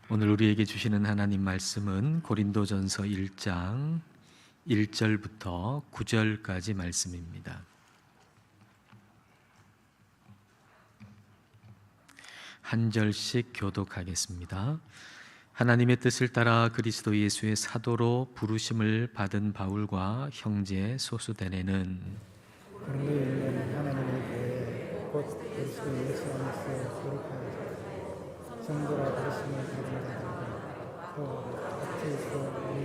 오늘 우리에게 주시는 하나님 말씀은 고린도전서 1장 1절부터 9절까지 말씀입니다. 한 절씩 교독하겠습니다. 하나님의 뜻을 따라 그리스도 예수의 사도로 부르심을 받은 바울과 형제 소수대네는 그런데 있는 하나님의 교회 곧 그리스도 예수 안에서 거룩하여 성도라 부르심을 받은 자들과 또 겉에서 우리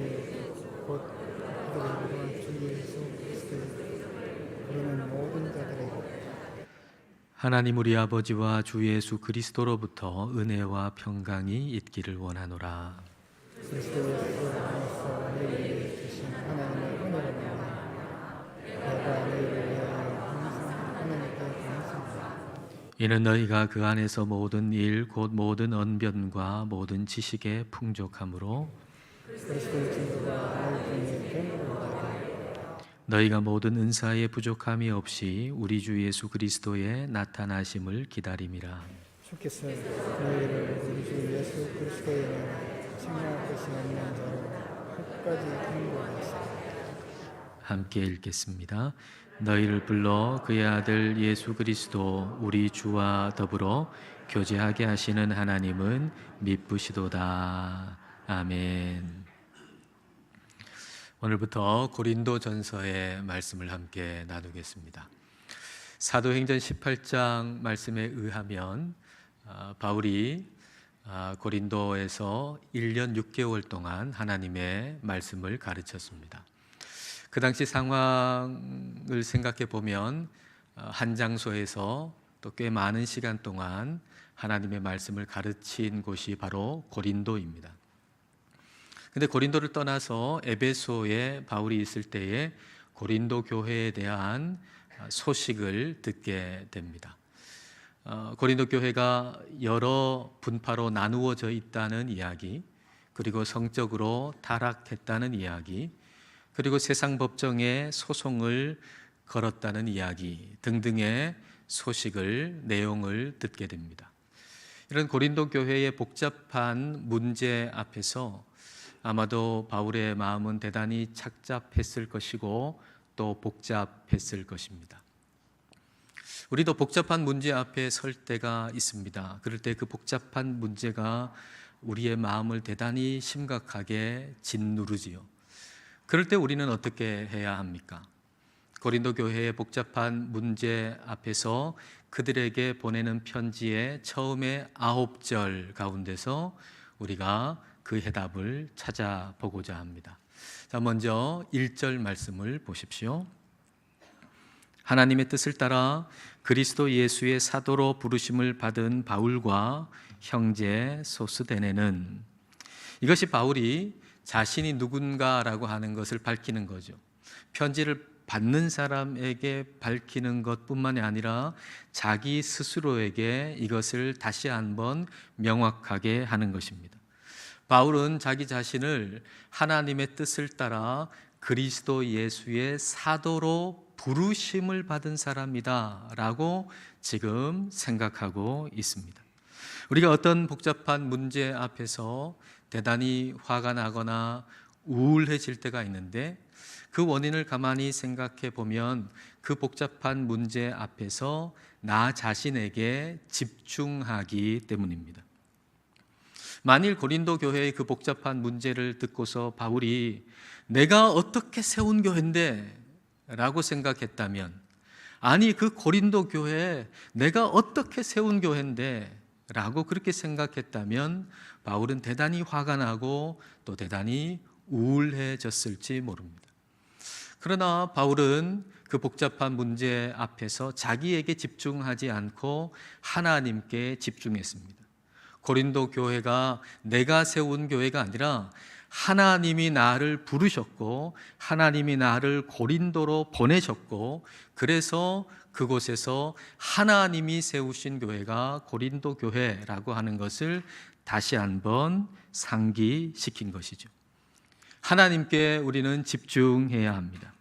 곧 그들의 이름은 주 예수 그리스도를 부르는 모든 자들에게 하나님 우리 아버지와 주 예수 그리스도로부터 은혜와 평강이 있기를 원하노라. 그리스도 예수 안에서 우리에게 주신 하나님의 은혜를 인하여 내가 너희를 위하여 항상 하나님께 감사합니다. 이는 너희가 그 안에서 모든 일 곧 모든 언변과 모든 지식에 풍족함으로 그리스도의 증거가 너희 중에 됨으로 인하여 너희가 모든 은사에 부족함이 없이 우리 주 예수 그리스도의 나타나심을 기다림이라. 주께서 너희를 우리 주 예수 그리스도의 생명할 것이 없는 자로 끝까지 인도하시라. 함께 읽겠습니다. 너희를 불러 그의 아들 예수 그리스도 우리 주와 더불어 교제하게 하시는 하나님은 미쁘시도다. 아멘. 오늘부터 고린도전서의 말씀을 함께 나누겠습니다. 사도행전 18장 말씀에 의하면 바울이 고린도에서 1년 6개월 동안 하나님의 말씀을 가르쳤습니다. 그 당시 상황을 생각해 보면 한 장소에서 또 꽤 많은 시간 동안 하나님의 말씀을 가르친 곳이 바로 고린도입니다. 근데 고린도를 떠나서 에베소에 바울이 있을 때에 고린도 교회에 대한 소식을 듣게 됩니다. 고린도 교회가 여러 분파로 나누어져 있다는 이야기, 그리고 성적으로 타락했다는 이야기, 그리고 세상 법정에 소송을 걸었다는 이야기 등등의 내용을 듣게 됩니다. 이런 고린도 교회의 복잡한 문제 앞에서 아마도 바울의 마음은 대단히 착잡했을 것이고 또 복잡했을 것입니다. 우리도 복잡한 문제 앞에 설 때가 있습니다. 그럴 때 그 복잡한 문제가 우리의 마음을 대단히 심각하게 짓누르지요. 그럴 때 우리는 어떻게 해야 합니까? 고린도 교회의 복잡한 문제 앞에서 그들에게 보내는 편지의 처음에 9절 가운데서 우리가 그 해답을 찾아보고자 합니다. 자, 먼저 1절 말씀을 보십시오. 하나님의 뜻을 따라 그리스도 예수의 사도로 부르심을 받은 바울과 형제 소스데네는, 이것이 바울이 자신이 누군가라고 하는 것을 밝히는 거죠. 편지를 받는 사람에게 밝히는 것뿐만이 아니라 자기 스스로에게 이것을 다시 한번 명확하게 하는 것입니다. 바울은 자기 자신을 하나님의 뜻을 따라 그리스도 예수의 사도로 부르심을 받은 사람이다 라고 지금 생각하고 있습니다. 우리가 어떤 복잡한 문제 앞에서 대단히 화가 나거나 우울해질 때가 있는데, 그 원인을 가만히 생각해 보면 그 복잡한 문제 앞에서 나 자신에게 집중하기 때문입니다. 만일 고린도 교회의 그 복잡한 문제를 듣고서 바울이 내가 어떻게 세운 교회인데 라고 생각했다면, 아니 그 고린도 교회에 내가 어떻게 세운 교회인데 라고 그렇게 생각했다면 바울은 대단히 화가 나고 또 대단히 우울해졌을지 모릅니다. 그러나 바울은 그 복잡한 문제 앞에서 자기에게 집중하지 않고 하나님께 집중했습니다. 고린도 교회가 내가 세운 교회가 아니라 하나님이 나를 부르셨고 하나님이 나를 고린도로 보내셨고, 그래서 그곳에서 하나님이 세우신 교회가 고린도 교회라고 하는 것을 다시 한번 상기시킨 것이죠. 하나님께 우리는 집중해야 합니다.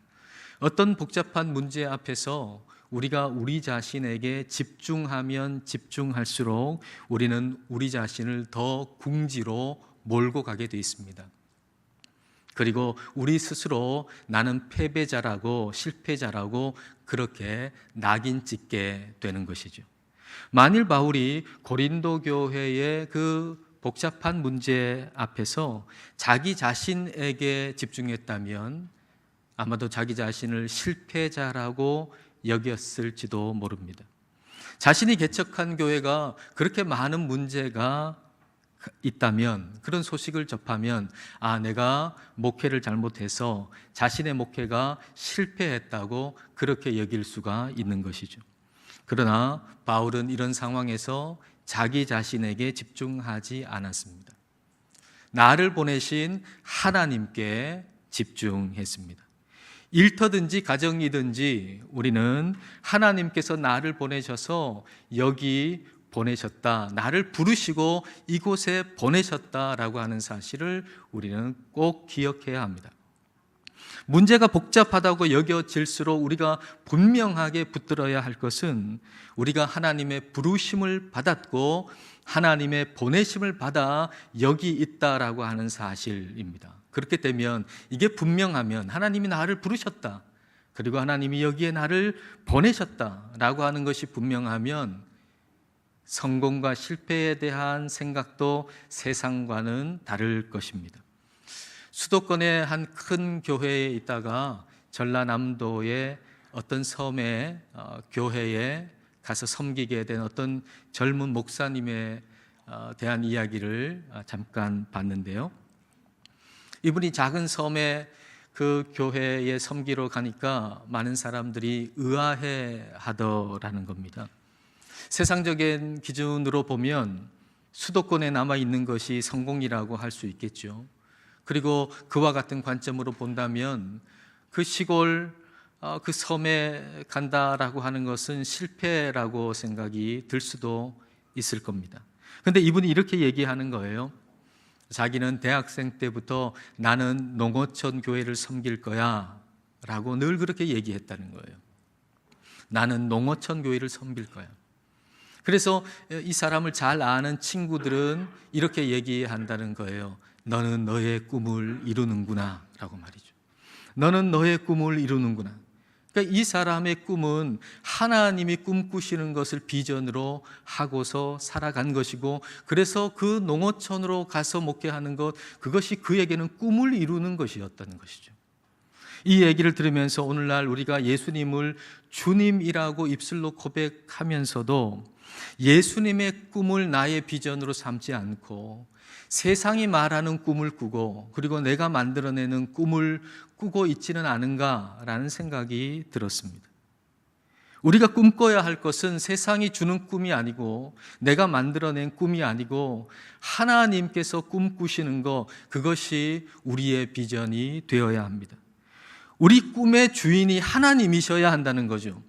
어떤 복잡한 문제 앞에서 우리가 우리 자신에게 집중하면 집중할수록 우리는 우리 자신을 더 궁지로 몰고 가게 되어 있습니다. 그리고 우리 스스로 나는 패배자라고 실패자라고 그렇게 낙인 찍게 되는 것이죠. 만일 바울이 고린도 교회의 그 복잡한 문제 앞에서 자기 자신에게 집중했다면 아마도 자기 자신을 실패자라고 여겼을지도 모릅니다. 자신이 개척한 교회가 그렇게 많은 문제가 있다면, 그런 소식을 접하면 내가 목회를 잘못해서 자신의 목회가 실패했다고 그렇게 여길 수가 있는 것이죠. 그러나 바울은 이런 상황에서 자기 자신에게 집중하지 않았습니다. 나를 보내신 하나님께 집중했습니다. 일터든지 가정이든지 우리는 하나님께서 나를 보내셔서 여기 보내셨다, 나를 부르시고 이곳에 보내셨다라고 하는 사실을 우리는 꼭 기억해야 합니다. 문제가 복잡하다고 여겨질수록 우리가 분명하게 붙들어야 할 것은 우리가 하나님의 부르심을 받았고 하나님의 보내심을 받아 여기 있다라고 하는 사실입니다. 그렇게 되면, 이게 분명하면, 하나님이 나를 부르셨다, 그리고 하나님이 여기에 나를 보내셨다라고 하는 것이 분명하면 성공과 실패에 대한 생각도 세상과는 다를 것입니다. 수도권의 한 큰 교회에 있다가 전라남도의 어떤 섬의 교회에 가서 섬기게 된 어떤 젊은 목사님에 대한 이야기를 잠깐 봤는데요. 이분이 작은 섬의 그 교회에 섬기러 가니까 많은 사람들이 의아해 하더라는 겁니다. 세상적인 기준으로 보면 수도권에 남아있는 것이 성공이라고 할 수 있겠죠. 그리고 그와 같은 관점으로 본다면 그 시골, 그 섬에 간다라고 하는 것은 실패라고 생각이 들 수도 있을 겁니다. 그런데 이분이 이렇게 얘기하는 거예요. 자기는 대학생 때부터 나는 농어촌 교회를 섬길 거야 라고 늘 그렇게 얘기했다는 거예요. 나는 농어촌 교회를 섬길 거야. 그래서 이 사람을 잘 아는 친구들은 이렇게 얘기한다는 거예요. 너는 너의 꿈을 이루는구나 라고 말이죠. 너는 너의 꿈을 이루는구나. 그러니까 이 사람의 꿈은 하나님이 꿈꾸시는 것을 비전으로 하고서 살아간 것이고, 그래서 그 농어촌으로 가서 목회하는 것, 그것이 그에게는 꿈을 이루는 것이었다는 것이죠. 이 얘기를 들으면서 오늘날 우리가 예수님을 주님이라고 입술로 고백하면서도 예수님의 꿈을 나의 비전으로 삼지 않고 세상이 말하는 꿈을 꾸고, 그리고 내가 만들어내는 꿈을 꾸고 있지는 않은가라는 생각이 들었습니다. 우리가 꿈꿔야 할 것은 세상이 주는 꿈이 아니고 내가 만들어낸 꿈이 아니고 하나님께서 꿈꾸시는 것, 그것이 우리의 비전이 되어야 합니다. 우리 꿈의 주인이 하나님이셔야 한다는 거죠.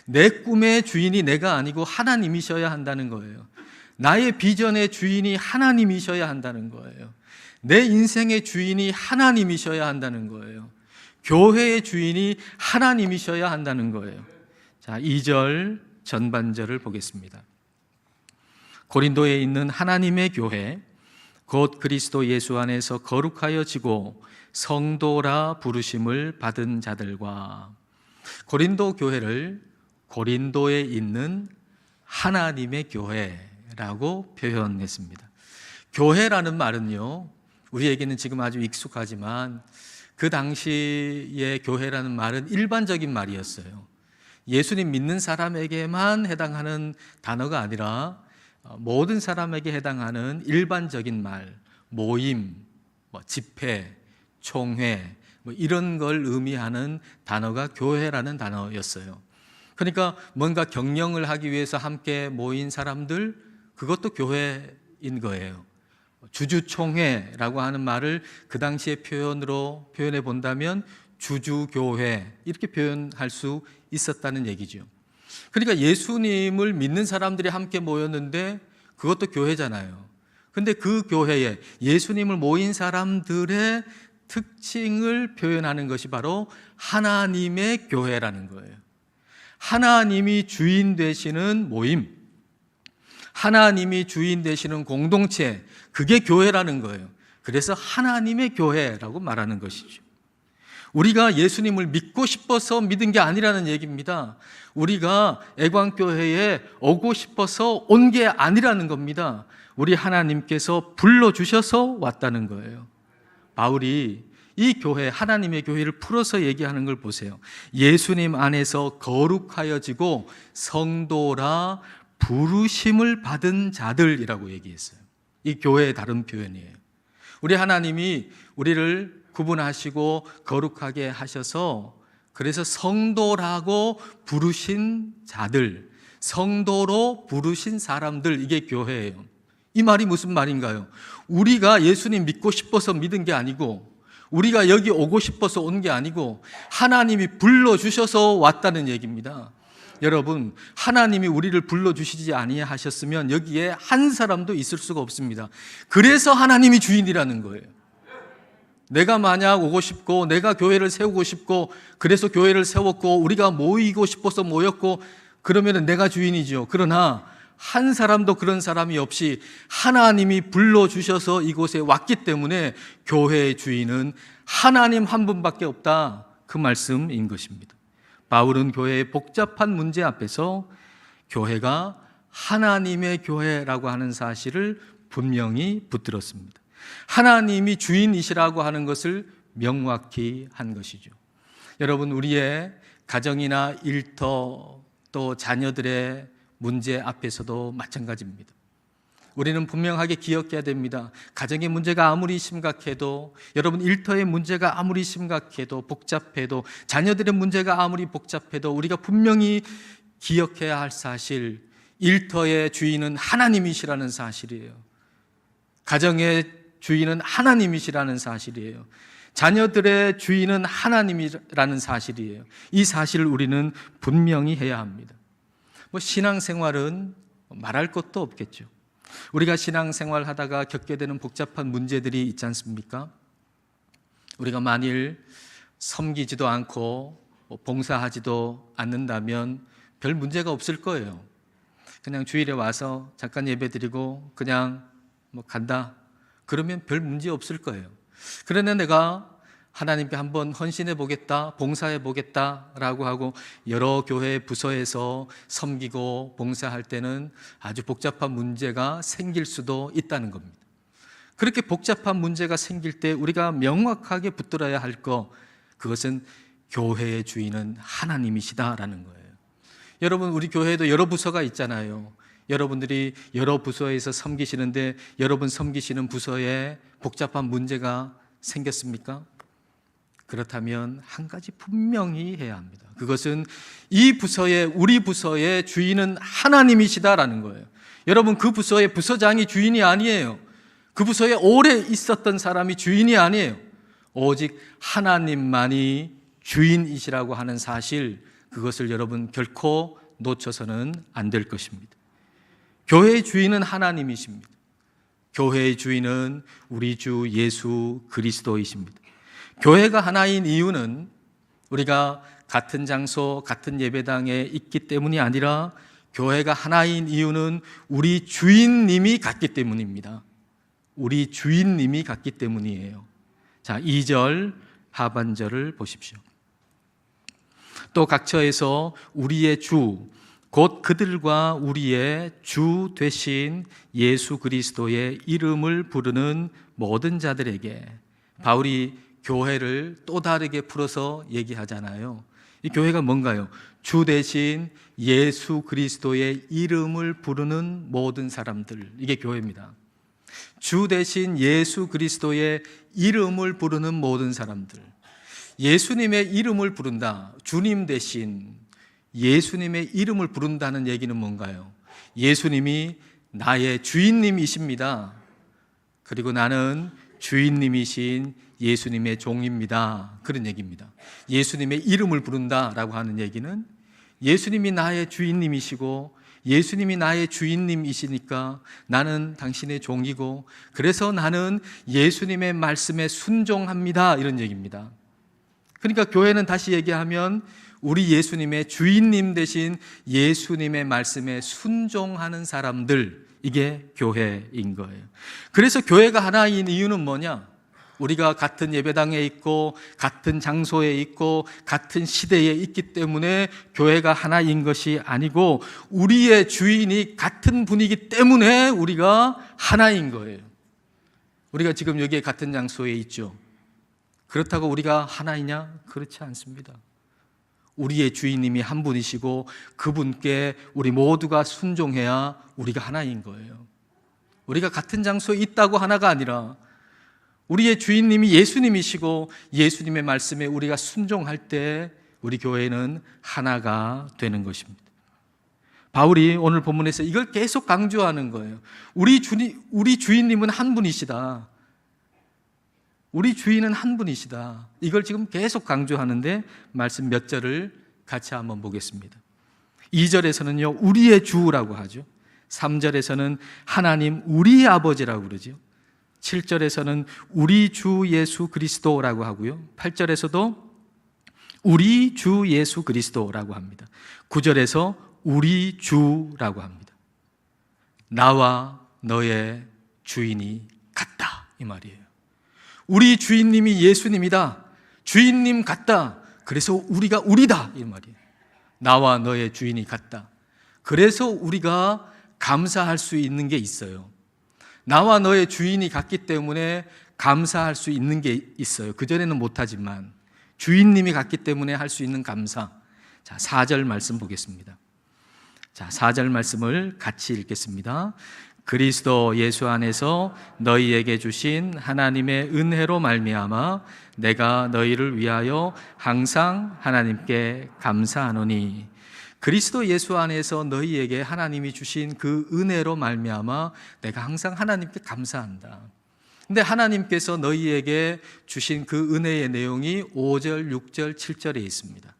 내 꿈의 주인이 내가 아니고 하나님이셔야 한다는 거예요. 나의 비전의 주인이 하나님이셔야 한다는 거예요. 내 인생의 주인이 하나님이셔야 한다는 거예요. 교회의 주인이 하나님이셔야 한다는 거예요. 자, 2절 전반절을 보겠습니다. 고린도에 있는 하나님의 교회, 곧 그리스도 예수 안에서 거룩하여지고 성도라 부르심을 받은 자들과, 고린도 교회를 고린도에 있는 하나님의 교회라고 표현했습니다. 교회라는 말은요, 우리에게는 지금 아주 익숙하지만 그 당시의 교회라는 말은 일반적인 말이었어요. 예수님 믿는 사람에게만 해당하는 단어가 아니라 모든 사람에게 해당하는 일반적인 말, 모임, 집회, 총회, 이런 걸 의미하는 단어가 교회라는 단어였어요. 그러니까 뭔가 경영을 하기 위해서 함께 모인 사람들, 그것도 교회인 거예요. 주주총회라고 하는 말을 그 당시의 표현으로 표현해 본다면 주주교회, 이렇게 표현할 수 있었다는 얘기죠. 그러니까 예수님을 믿는 사람들이 함께 모였는데 그것도 교회잖아요. 근데 그 교회에 예수님을 모인 사람들의 특징을 표현하는 것이 바로 하나님의 교회라는 거예요. 하나님이 주인 되시는 모임, 하나님이 주인 되시는 공동체, 그게 교회라는 거예요. 그래서 하나님의 교회라고 말하는 것이죠. 우리가 예수님을 믿고 싶어서 믿은 게 아니라는 얘기입니다. 우리가 애광교회에 오고 싶어서 온 게 아니라는 겁니다. 우리 하나님께서 불러주셔서 왔다는 거예요. 바울이 이 교회, 하나님의 교회를 풀어서 얘기하는 걸 보세요. 예수님 안에서 거룩하여지고 성도라 부르심을 받은 자들이라고 얘기했어요. 이 교회의 다른 표현이에요. 우리 하나님이 우리를 구분하시고 거룩하게 하셔서 그래서 성도라고 부르신 자들, 성도로 부르신 사람들, 이게 교회예요. 이 말이 무슨 말인가요? 우리가 예수님 믿고 싶어서 믿은 게 아니고, 우리가 여기 오고 싶어서 온 게 아니고 하나님이 불러주셔서 왔다는 얘기입니다. 여러분, 하나님이 우리를 불러주시지 아니하셨으면 여기에 한 사람도 있을 수가 없습니다. 그래서 하나님이 주인이라는 거예요. 내가 만약 오고 싶고, 내가 교회를 세우고 싶고, 그래서 교회를 세웠고, 우리가 모이고 싶어서 모였고, 그러면 내가 주인이죠. 그러나 한 사람도 그런 사람이 없이 하나님이 불러주셔서 이곳에 왔기 때문에 교회의 주인은 하나님 한 분밖에 없다, 그 말씀인 것입니다. 바울은 교회의 복잡한 문제 앞에서 교회가 하나님의 교회라고 하는 사실을 분명히 붙들었습니다. 하나님이 주인이시라고 하는 것을 명확히 한 것이죠. 여러분, 우리의 가정이나 일터 또 자녀들의 문제 앞에서도 마찬가지입니다. 우리는 분명하게 기억해야 됩니다. 가정의 문제가 아무리 심각해도, 여러분 일터의 문제가 아무리 심각해도 복잡해도, 자녀들의 문제가 아무리 복잡해도 우리가 분명히 기억해야 할 사실, 일터의 주인은 하나님이시라는 사실이에요. 가정의 주인은 하나님이시라는 사실이에요. 자녀들의 주인은 하나님이라는 사실이에요. 이 사실을 우리는 분명히 해야 합니다. 신앙생활은 말할 것도 없겠죠. 우리가 신앙생활 하다가 겪게 되는 복잡한 문제들이 있지 않습니까? 우리가 만일 섬기지도 않고 봉사하지도 않는다면 별 문제가 없을 거예요. 그냥 주일에 와서 잠깐 예배드리고 그냥 간다, 그러면 별 문제 없을 거예요. 그러나 내가 하나님께 한번 헌신해 보겠다, 봉사해 보겠다라고 하고 여러 교회 부서에서 섬기고 봉사할 때는 아주 복잡한 문제가 생길 수도 있다는 겁니다. 그렇게 복잡한 문제가 생길 때 우리가 명확하게 붙들어야 할 것, 그것은 교회의 주인은 하나님이시다라는 거예요. 여러분, 우리 교회에도 여러 부서가 있잖아요. 여러분들이 여러 부서에서 섬기시는데 여러분 섬기시는 부서에 복잡한 문제가 생겼습니까? 그렇다면 한 가지 분명히 해야 합니다. 그것은 이 부서의, 우리 부서의 주인은 하나님이시다라는 거예요. 여러분, 그 부서의 부서장이 주인이 아니에요. 그 부서에 오래 있었던 사람이 주인이 아니에요. 오직 하나님만이 주인이시라고 하는 사실, 그것을 여러분 결코 놓쳐서는 안 될 것입니다. 교회의 주인은 하나님이십니다. 교회의 주인은 우리 주 예수 그리스도이십니다. 교회가 하나인 이유는 우리가 같은 장소, 같은 예배당에 있기 때문이 아니라 교회가 하나인 이유는 우리 주인님이 같기 때문입니다. 우리 주인님이 같기 때문이에요. 자, 2절 하반절을 보십시오. 또 각처에서 우리의 주, 곧 그들과 우리의 주 되신 예수 그리스도의 이름을 부르는 모든 자들에게, 바울이 교회를 또 다르게 풀어서 얘기하잖아요. 이 교회가 뭔가요? 주 대신 예수 그리스도의 이름을 부르는 모든 사람들, 이게 교회입니다. 주 대신 예수 그리스도의 이름을 부르는 모든 사람들. 예수님의 이름을 부른다, 주님 대신 예수님의 이름을 부른다는 얘기는 뭔가요? 예수님이 나의 주인님이십니다. 그리고 나는 주인님이신 예수님의 종입니다. 그런 얘기입니다. 예수님의 이름을 부른다라고 하는 얘기는 예수님이 나의 주인님이시고 예수님이 나의 주인님이시니까 나는 당신의 종이고 그래서 나는 예수님의 말씀에 순종합니다, 이런 얘기입니다. 그러니까 교회는 다시 얘기하면 우리 예수님의 주인님 되신 예수님의 말씀에 순종하는 사람들, 이게 교회인 거예요. 그래서 교회가 하나인 이유는 뭐냐? 우리가 같은 예배당에 있고 같은 장소에 있고 같은 시대에 있기 때문에 교회가 하나인 것이 아니고 우리의 주인이 같은 분이기 때문에 우리가 하나인 거예요. 우리가 지금 여기에 같은 장소에 있죠. 그렇다고 우리가 하나이냐? 그렇지 않습니다. 우리의 주인님이 한 분이시고 그분께 우리 모두가 순종해야 우리가 하나인 거예요. 우리가 같은 장소에 있다고 하나가 아니라 우리의 주인님이 예수님이시고 예수님의 말씀에 우리가 순종할 때 우리 교회는 하나가 되는 것입니다. 바울이 오늘 본문에서 이걸 계속 강조하는 거예요. 우리 주인님은 한 분이시다. 우리 주인은 한 분이시다. 이걸 지금 계속 강조하는데 말씀 몇 절을 같이 한번 보겠습니다. 2절에서는요, 우리의 주라고 하죠. 3절에서는 하나님 우리 아버지라고 그러죠. 7절에서는 우리 주 예수 그리스도라고 하고요. 8절에서도 우리 주 예수 그리스도라고 합니다. 9절에서 우리 주라고 합니다. 나와 너의 주인이 같다, 이 말이에요. 우리 주인님이 예수님이다. 주인님 같다. 그래서 우리가 우리다, 이 말이에요. 나와 너의 주인이 같다. 그래서 우리가 감사할 수 있는 게 있어요. 나와 너의 주인이 같기 때문에 감사할 수 있는 게 있어요. 그전에는 못하지만 주인님이 같기 때문에 할 수 있는 감사. 자, 4절 말씀 보겠습니다. 자, 4절 말씀을 같이 읽겠습니다. 그리스도 예수 안에서 너희에게 주신 하나님의 은혜로 말미암아 내가 너희를 위하여 항상 하나님께 감사하노니. 그리스도 예수 안에서 너희에게 하나님이 주신 그 은혜로 말미암아 내가 항상 하나님께 감사한다. 근데 하나님께서 너희에게 주신 그 은혜의 내용이 5절, 6절, 7절에 있습니다.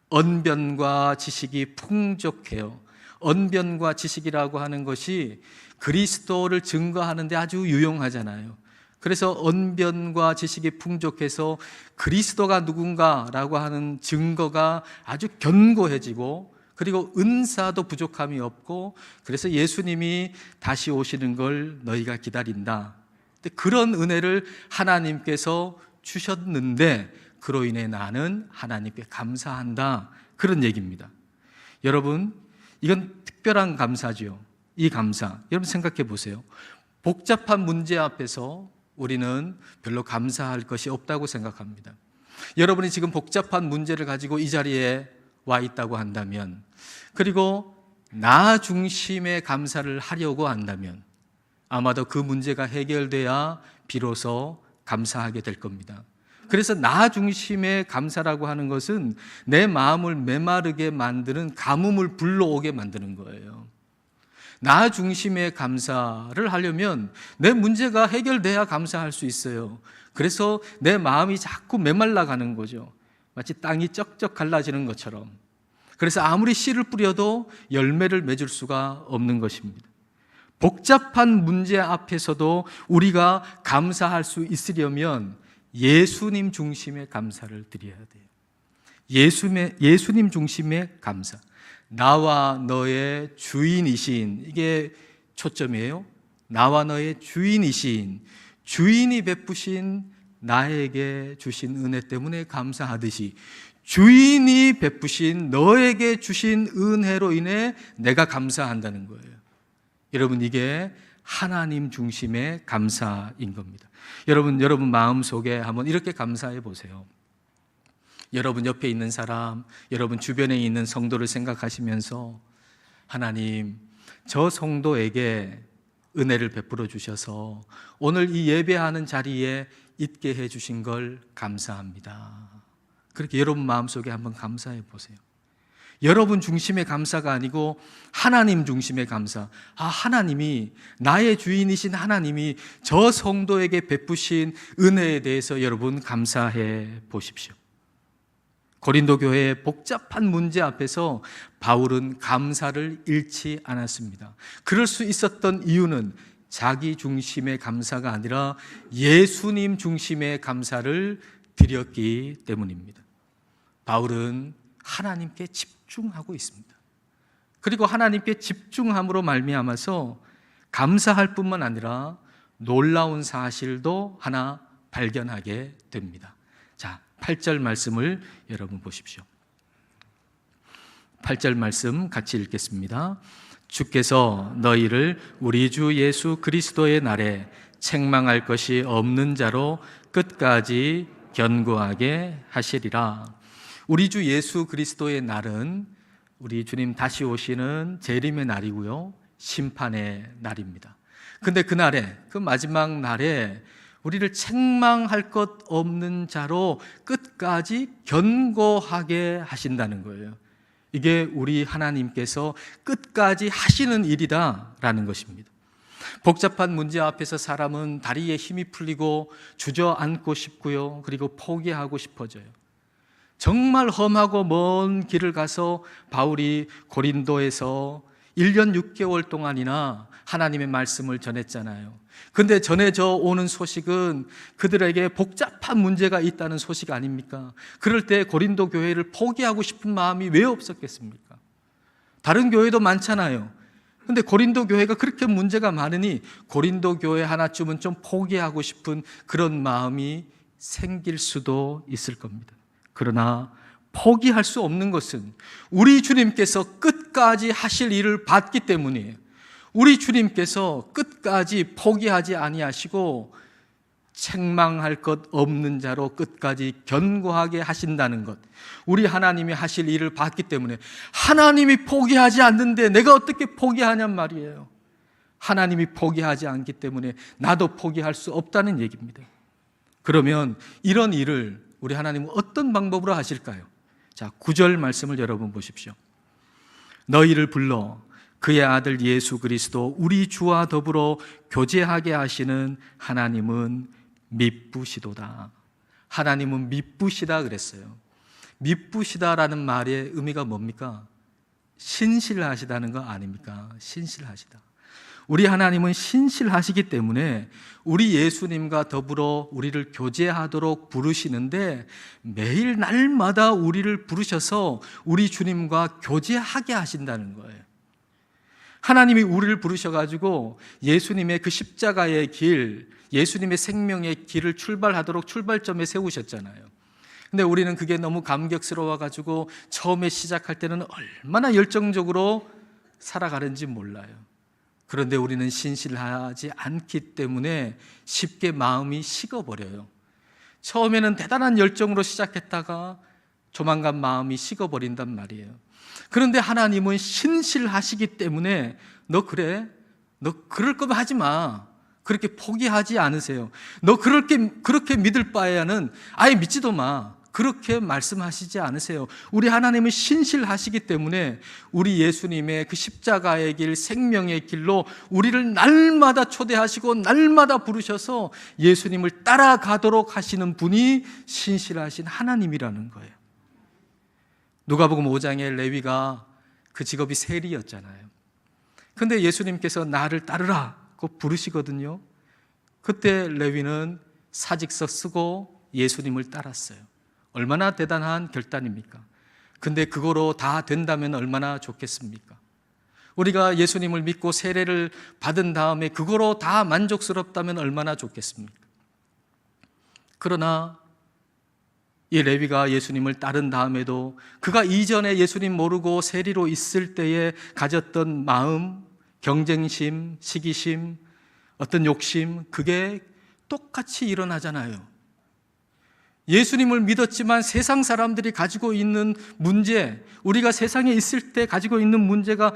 언변과 지식이 풍족해요. 언변과 지식이라고 하는 것이 그리스도를 증거하는 데 아주 유용하잖아요. 그래서 언변과 지식이 풍족해서 그리스도가 누군가라고 하는 증거가 아주 견고해지고, 그리고 은사도 부족함이 없고, 그래서 예수님이 다시 오시는 걸 너희가 기다린다. 그런 은혜를 하나님께서 주셨는데 그로 인해 나는 하나님께 감사한다, 그런 얘기입니다. 여러분, 이건 특별한 감사죠. 이 감사, 여러분 생각해 보세요. 복잡한 문제 앞에서 우리는 별로 감사할 것이 없다고 생각합니다. 여러분이 지금 복잡한 문제를 가지고 이 자리에 와 있다고 한다면, 그리고 나 중심의 감사를 하려고 한다면 아마도 그 문제가 해결돼야 비로소 감사하게 될 겁니다. 그래서 나 중심의 감사라고 하는 것은 내 마음을 메마르게 만드는 가뭄을 불러오게 만드는 거예요. 나 중심의 감사를 하려면 내 문제가 해결돼야 감사할 수 있어요. 그래서 내 마음이 자꾸 메말라 가는 거죠. 마치 땅이 쩍쩍 갈라지는 것처럼. 그래서 아무리 씨를 뿌려도 열매를 맺을 수가 없는 것입니다. 복잡한 문제 앞에서도 우리가 감사할 수 있으려면 예수님 중심의 감사를 드려야 돼요. 예수님 중심의 감사. 나와 너의 주인이신, 이게 초점이에요. 나와 너의 주인이신, 주인이 베푸신 나에게 주신 은혜 때문에 감사하듯이 주인이 베푸신 너에게 주신 은혜로 인해 내가 감사한다는 거예요. 여러분, 이게 하나님 중심의 감사인 겁니다. 여러분 마음속에 한번 이렇게 감사해 보세요. 여러분 옆에 있는 사람, 여러분 주변에 있는 성도를 생각하시면서 하나님, 저 성도에게 은혜를 베풀어 주셔서 오늘 이 예배하는 자리에 있게 해 주신 걸 감사합니다. 그렇게 여러분 마음속에 한번 감사해 보세요. 여러분 중심의 감사가 아니고 하나님 중심의 감사. 하나님이, 나의 주인이신 하나님이 저 성도에게 베푸신 은혜에 대해서 여러분 감사해 보십시오. 고린도 교회의 복잡한 문제 앞에서 바울은 감사를 잃지 않았습니다. 그럴 수 있었던 이유는 자기 중심의 감사가 아니라 예수님 중심의 감사를 드렸기 때문입니다. 바울은 하나님께 집중하고 있습니다. 그리고 하나님께 집중함으로 말미암아서 감사할 뿐만 아니라 놀라운 사실도 하나 발견하게 됩니다. 자, 8절 말씀을 여러분 보십시오. 8절 말씀 같이 읽겠습니다. 주께서 너희를 우리 주 예수 그리스도의 날에 책망할 것이 없는 자로 끝까지 견고하게 하시리라. 우리 주 예수 그리스도의 날은 우리 주님 다시 오시는 재림의 날이고요, 심판의 날입니다. 근데 그날에, 그 마지막 날에 우리를 책망할 것 없는 자로 끝까지 견고하게 하신다는 거예요. 이게 우리 하나님께서 끝까지 하시는 일이다라는 것입니다. 복잡한 문제 앞에서 사람은 다리에 힘이 풀리고 주저앉고 싶고요, 그리고 포기하고 싶어져요. 정말 험하고 먼 길을 가서 바울이 고린도에서 1년 6개월 동안이나 하나님의 말씀을 전했잖아요. 근데 전해져 오는 소식은 그들에게 복잡한 문제가 있다는 소식 아닙니까? 그럴 때 고린도 교회를 포기하고 싶은 마음이 왜 없었겠습니까? 다른 교회도 많잖아요. 근데 고린도 교회가 그렇게 문제가 많으니 고린도 교회 하나쯤은 좀 포기하고 싶은 그런 마음이 생길 수도 있을 겁니다. 그러나 포기할 수 없는 것은 우리 주님께서 끝까지 하실 일을 봤기 때문이에요. 우리 주님께서 끝까지 포기하지 아니하시고 책망할 것 없는 자로 끝까지 견고하게 하신다는 것, 우리 하나님이 하실 일을 봤기 때문에 하나님이 포기하지 않는데 내가 어떻게 포기하냔 말이에요. 하나님이 포기하지 않기 때문에 나도 포기할 수 없다는 얘기입니다. 그러면 이런 일을 우리 하나님은 어떤 방법으로 하실까요? 자, 9절 말씀을 여러분 보십시오. 너희를 불러 그의 아들 예수 그리스도 우리 주와 더불어 교제하게 하시는 하나님은 미쁘시도다. 하나님은 미쁘시다 그랬어요. 미쁘시다라는 말의 의미가 뭡니까? 신실하시다는 거 아닙니까? 신실하시다. 우리 하나님은 신실하시기 때문에 우리 예수님과 더불어 우리를 교제하도록 부르시는데 매일 날마다 우리를 부르셔서 우리 주님과 교제하게 하신다는 거예요. 하나님이 우리를 부르셔가지고 예수님의 그 십자가의 길, 예수님의 생명의 길을 출발하도록 출발점에 세우셨잖아요. 근데 우리는 그게 너무 감격스러워가지고 처음에 시작할 때는 얼마나 열정적으로 살아가는지 몰라요. 그런데 우리는 신실하지 않기 때문에 쉽게 마음이 식어버려요. 처음에는 대단한 열정으로 시작했다가 조만간 마음이 식어버린단 말이에요. 그런데 하나님은 신실하시기 때문에 너 그럴 거면 하지 마. 그렇게 포기하지 않으세요. 너 그렇게 믿을 바에는 아예 믿지도 마. 그렇게 말씀하시지 않으세요. 우리 하나님은 신실하시기 때문에 우리 예수님의 그 십자가의 길, 생명의 길로 우리를 날마다 초대하시고 날마다 부르셔서 예수님을 따라가도록 하시는 분이 신실하신 하나님이라는 거예요. 누가복음 5장에 레위가 그 직업이 세리였잖아요. 근데 예수님께서 나를 따르라고 부르시거든요. 그때 레위는 사직서 쓰고 예수님을 따랐어요. 얼마나 대단한 결단입니까? 근데 그거로 다 된다면 얼마나 좋겠습니까? 우리가 예수님을 믿고 세례를 받은 다음에 그거로 다 만족스럽다면 얼마나 좋겠습니까? 그러나 이 레위가 예수님을 따른 다음에도 그가 이전에 예수님 모르고 세리로 있을 때에 가졌던 마음, 경쟁심, 시기심, 어떤 욕심, 그게 똑같이 일어나잖아요. 예수님을 믿었지만 세상 사람들이 가지고 있는 문제, 우리가 세상에 있을 때 가지고 있는 문제가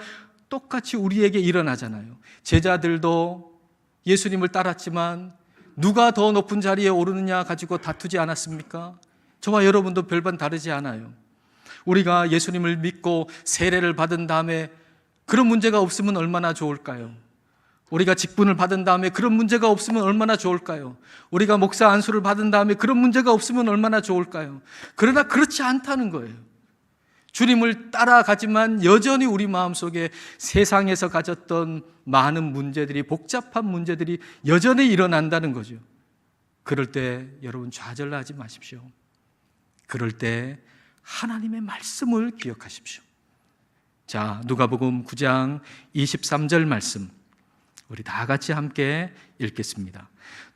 똑같이 우리에게 일어나잖아요. 제자들도 예수님을 따랐지만 누가 더 높은 자리에 오르느냐 가지고 다투지 않았습니까? 저와 여러분도 별반 다르지 않아요. 우리가 예수님을 믿고 세례를 받은 다음에 그런 문제가 없으면 얼마나 좋을까요? 우리가 직분을 받은 다음에 그런 문제가 없으면 얼마나 좋을까요? 우리가 목사 안수를 받은 다음에 그런 문제가 없으면 얼마나 좋을까요? 그러나 그렇지 않다는 거예요. 주님을 따라가지만 여전히 우리 마음속에 세상에서 가졌던 많은 문제들이, 복잡한 문제들이 여전히 일어난다는 거죠. 그럴 때 여러분 좌절하지 마십시오. 그럴 때 하나님의 말씀을 기억하십시오. 자, 누가복음 9장 23절 말씀 우리 다 같이 함께 읽겠습니다.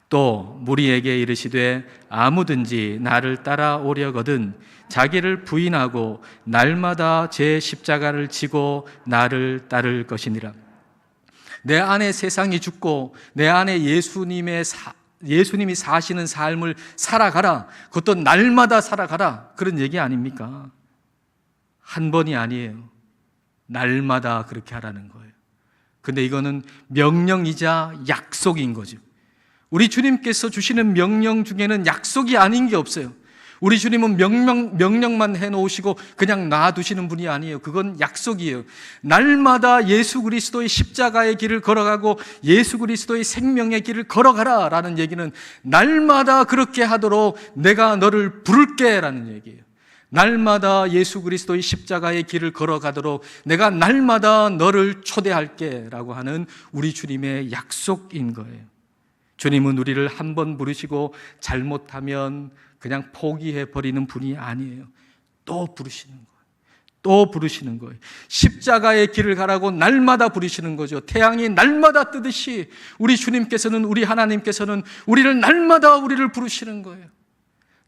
또 무리에게 이르시되 아무든지 나를 따라오려거든 자기를 부인하고 날마다 제 십자가를 지고 나를 따를 것이니라. 내 안에 세상이 죽고 내 안에 예수님이 사시는 삶을 살아가라. 그것도 날마다 살아가라. 그런 얘기 아닙니까? 한 번이 아니에요. 날마다 그렇게 하라는 거예요. 근데 이거는 명령이자 약속인 거죠. 우리 주님께서 주시는 명령 중에는 약속이 아닌 게 없어요. 우리 주님은 명령만 해놓으시고 그냥 놔두시는 분이 아니에요. 그건 약속이에요. 날마다 예수 그리스도의 십자가의 길을 걸어가고 예수 그리스도의 생명의 길을 걸어가라 라는 얘기는 날마다 그렇게 하도록 내가 너를 부를게 라는 얘기예요. 날마다 예수 그리스도의 십자가의 길을 걸어가도록 내가 날마다 너를 초대할게 라고 하는 우리 주님의 약속인 거예요. 주님은 우리를 한 번 부르시고 잘못하면 그냥 포기해버리는 분이 아니에요. 또 부르시는 거예요. 또 부르시는 거예요. 십자가의 길을 가라고 날마다 부르시는 거죠. 태양이 날마다 뜨듯이 우리 주님께서는, 우리 하나님께서는 우리를 날마다 우리를 부르시는 거예요.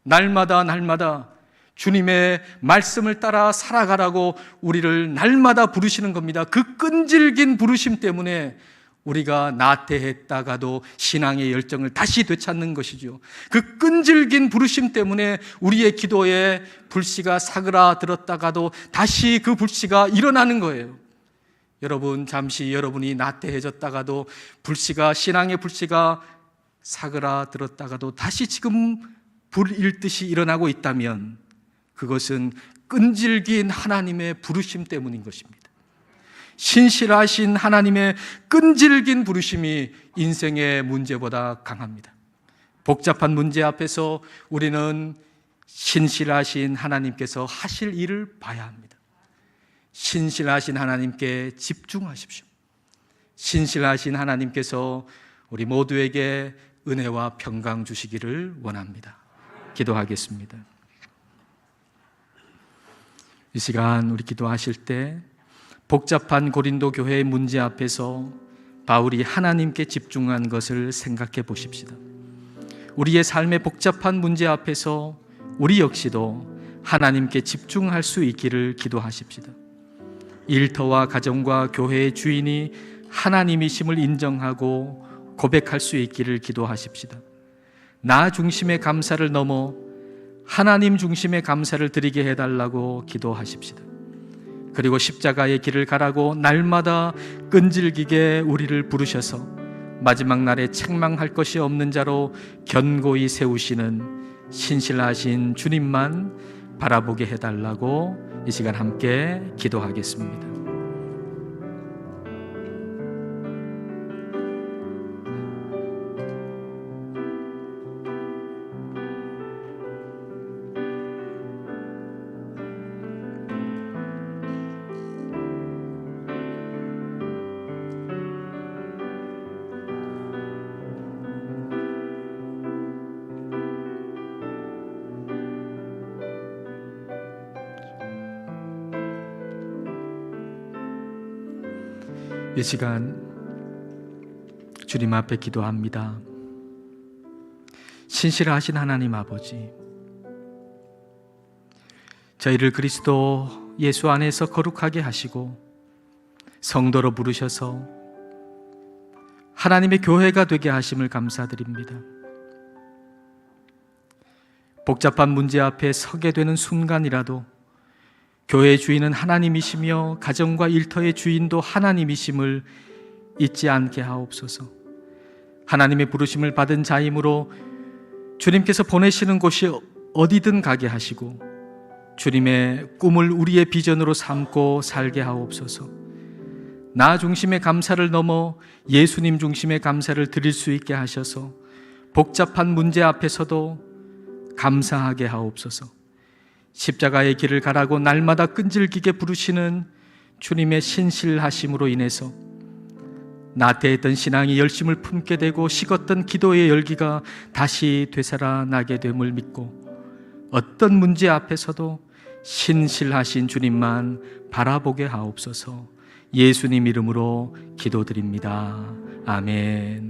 날마다 주님의 말씀을 따라 살아가라고 우리를 날마다 부르시는 겁니다. 그 끈질긴 부르심 때문에 우리가 나태했다가도 신앙의 열정을 다시 되찾는 것이죠. 그 끈질긴 부르심 때문에 우리의 기도에 불씨가 사그라들었다가도 다시 그 불씨가 일어나는 거예요. 여러분, 잠시 여러분이 나태해졌다가도 신앙의 불씨가 사그라들었다가도 다시 지금 불일 듯이 일어나고 있다면 그것은 끈질긴 하나님의 부르심 때문인 것입니다. 신실하신 하나님의 끈질긴 부르심이 인생의 문제보다 강합니다. 복잡한 문제 앞에서 우리는 신실하신 하나님께서 하실 일을 봐야 합니다. 신실하신 하나님께 집중하십시오. 신실하신 하나님께서 우리 모두에게 은혜와 평강 주시기를 원합니다. 기도하겠습니다. 이 시간 우리 기도하실 때 복잡한 고린도 교회의 문제 앞에서 바울이 하나님께 집중한 것을 생각해 보십시다. 우리의 삶의 복잡한 문제 앞에서 우리 역시도 하나님께 집중할 수 있기를 기도하십시다. 일터와 가정과 교회의 주인이 하나님이심을 인정하고 고백할 수 있기를 기도하십시다. 나 중심의 감사를 넘어 하나님 중심의 감사를 드리게 해달라고 기도하십시다. 그리고 십자가의 길을 가라고 날마다 끈질기게 우리를 부르셔서 마지막 날에 책망할 것이 없는 자로 견고히 세우시는 신실하신 주님만 바라보게 해달라고 이 시간 함께 기도하겠습니다. 이 시간 주님 앞에 기도합니다. 신실하신 하나님 아버지, 저희를 그리스도 예수 안에서 거룩하게 하시고 성도로 부르셔서 하나님의 교회가 되게 하심을 감사드립니다. 복잡한 문제 앞에 서게 되는 순간이라도 교회의 주인은 하나님이시며 가정과 일터의 주인도 하나님이심을 잊지 않게 하옵소서. 하나님의 부르심을 받은 자이므로 주님께서 보내시는 곳이 어디든 가게 하시고 주님의 꿈을 우리의 비전으로 삼고 살게 하옵소서. 나 중심의 감사를 넘어 예수님 중심의 감사를 드릴 수 있게 하셔서 복잡한 문제 앞에서도 감사하게 하옵소서. 십자가의 길을 가라고 날마다 끈질기게 부르시는 주님의 신실하심으로 인해서 나태했던 신앙이 열심을 품게 되고 식었던 기도의 열기가 다시 되살아나게 됨을 믿고 어떤 문제 앞에서도 신실하신 주님만 바라보게 하옵소서. 예수님 이름으로 기도드립니다. 아멘.